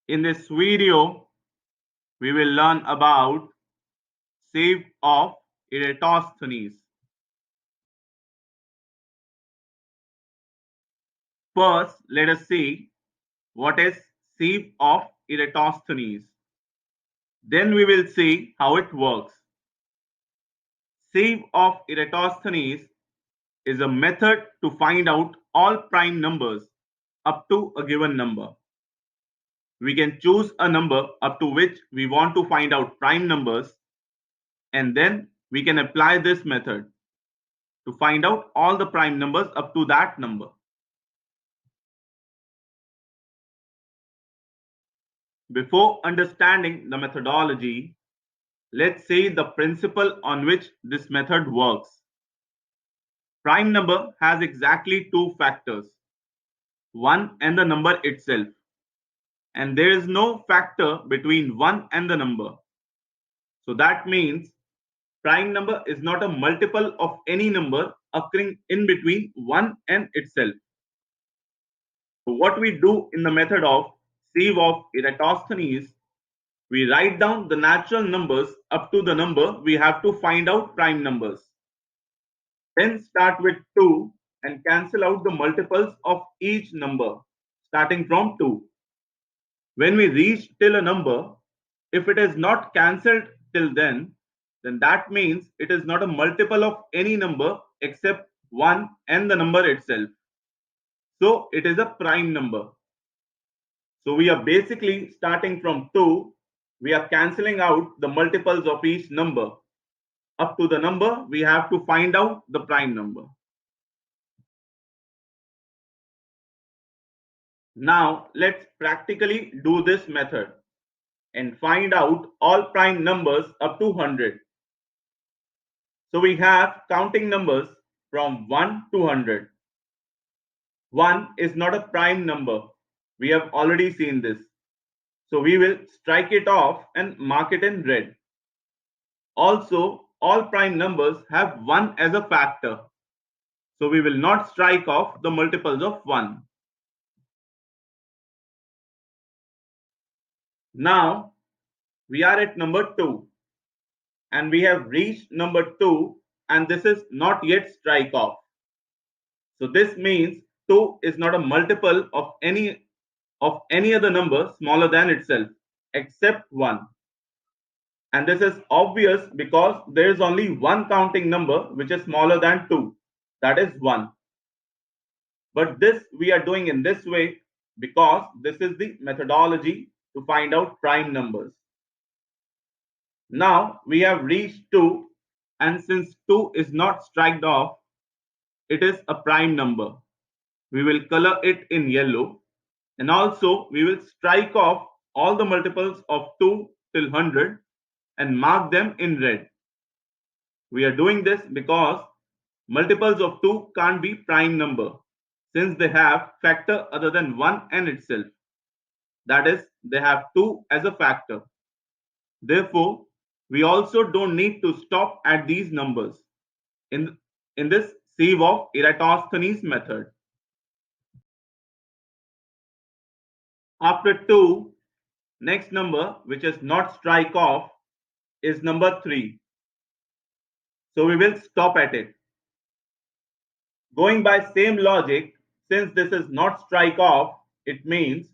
In this video, we will learn about Sieve of Eratosthenes. First, let us see what is Sieve of Eratosthenes. Then we will see how it works. Sieve of Eratosthenes is a method to find out all prime numbers up to a given number. We can choose a number up to which we want to find out prime numbers, and then we can apply this method to find out all the prime numbers up to that number. Before understanding the methodology, let's see the principle on which this method works. Prime number has exactly two factors, 1 and the number itself, and there is no factor between 1 and the number. So that means prime number is not a multiple of any number occurring in between 1 and itself. So what we do in the method of Sieve of Eratosthenes, we write down the natural numbers up to the number we have to find out prime numbers. Then start with 2 and cancel out the multiples of each number starting from 2. When we reach till a number, if it is not cancelled till then that means it is not a multiple of any number except 1 and the number itself. So it is a prime number. So we are basically starting from 2. We are cancelling out the multiples of each number. Up to the number, we have to find out the prime number. Now let's practically do this method and find out all prime numbers up to 100. So we have counting numbers from 1 to 100. 1 is not a prime number. We have already seen this. So we will strike it off and mark it in red. Also, all prime numbers have 1 as a factor. So we will not strike off the multiples of 1. Now we are at number 2 and we have reached number 2 and this is not yet strike off. So this means 2 is not a multiple of any other number smaller than itself except 1. And this is obvious because there is only one counting number which is smaller than 2, that is 1. But this we are doing in this way because this is the methodology to find out prime numbers. Now we have reached 2 and since 2 is not struck off, it is a prime number. We will color it in yellow and also we will strike off all the multiples of 2 till 100 and mark them in red. We are doing this because multiples of 2 can't be prime number since they have factor other than 1 and itself. That is, they have 2 as a factor. Therefore, we also don't need to stop at these numbers in this Sieve of Eratosthenes method. After 2, next number which is not strike off is number 3. So we will stop at it. Going by same logic, since this is not strike off, it means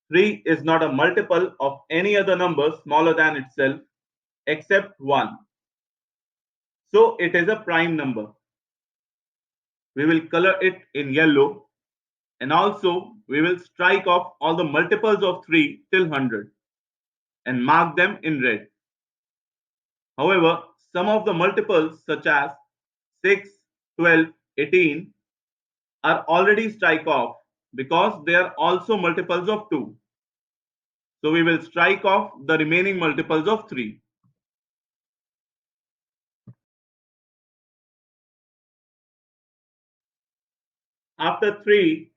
3 is not a multiple of any other number smaller than itself except 1. So it is a prime number. We will color it in yellow and also we will strike off all the multiples of 3 till 100 and mark them in red. However, some of the multiples such as 6, 12, 18 are already strike off because they are also multiples of 2. So we will strike off the remaining multiples of 3. After 3,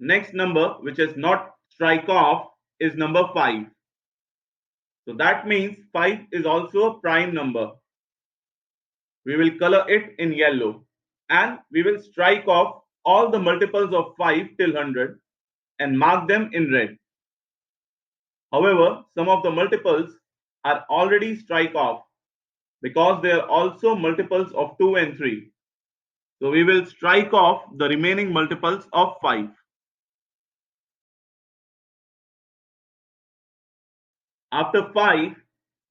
next number which is not strike off is number 5. So that means 5 is also a prime number. We will color it in yellow and we will strike off all the multiples of 5 till 100 and mark them in red. However, some of the multiples are already strike off because they are also multiples of 2 and 3. So we will strike off the remaining multiples of 5. After 5,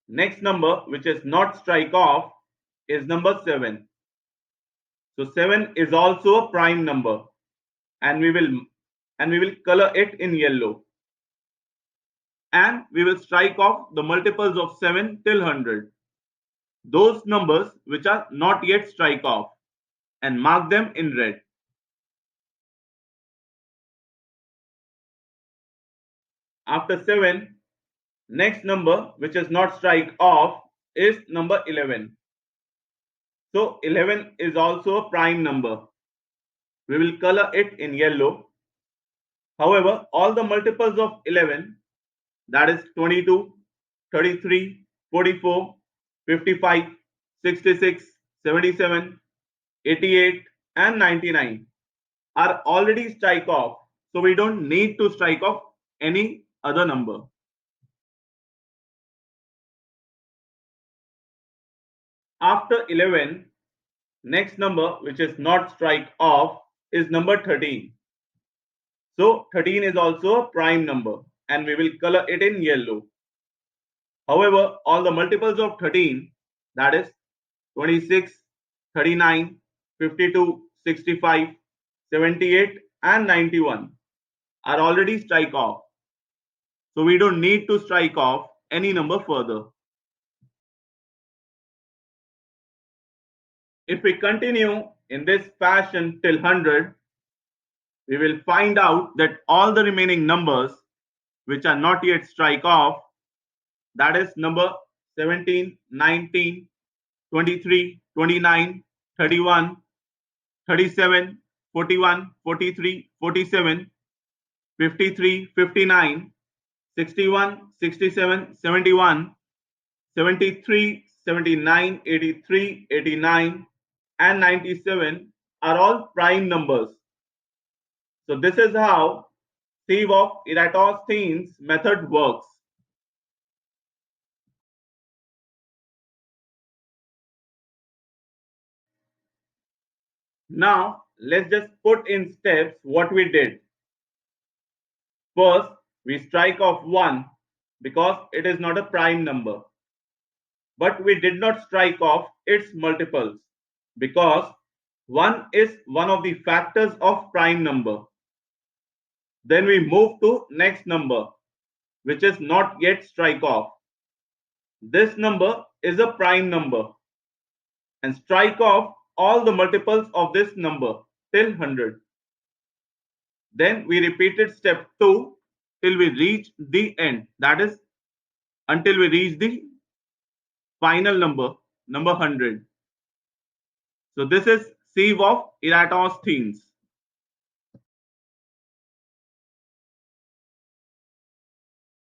next number which is not strike off is number 7. So 7 is also a prime number, and we will color it in yellow. And we will strike off the multiples of 7 till 100. Those numbers which are not yet strike off, and mark them in red. After 7, next number which is not strike off is number 11. So 11 is also a prime number. We will color it in yellow. However, all the multiples of 11, that is 22, 33, 44, 55, 66, 77, 88 and 99 are already strike off. So we don't need to strike off any other number. After 11, next number which is not strike off is number 13. So 13 is also a prime number, and we will color it in yellow. However, all the multiples of 13, that is 26, 39, 52, 65, 78 and 91 are already strike off. So we don't need to strike off any number further. If we continue in this fashion till 100, we will find out that all the remaining numbers which are not yet strike off, that is number 17, 19, 23, 29, 31, 37, 41, 43, 47, 53, 59, 61, 67, 71, 73, 79, 83, 89 and 97 are all prime numbers. So this is how Sieve of Eratosthenes method works. Now let's just put in steps what we did. First, we strike off 1 because it is not a prime number. But we did not strike off its multiples because 1 is one of the factors of prime number. Then we move to next number which is not yet strike off. This number is a prime number, and strike off all the multiples of this number till 100. Then we repeated step 2 till we reach the end, that is until we reach the final number 100. So this is Sieve of Eratosthenes.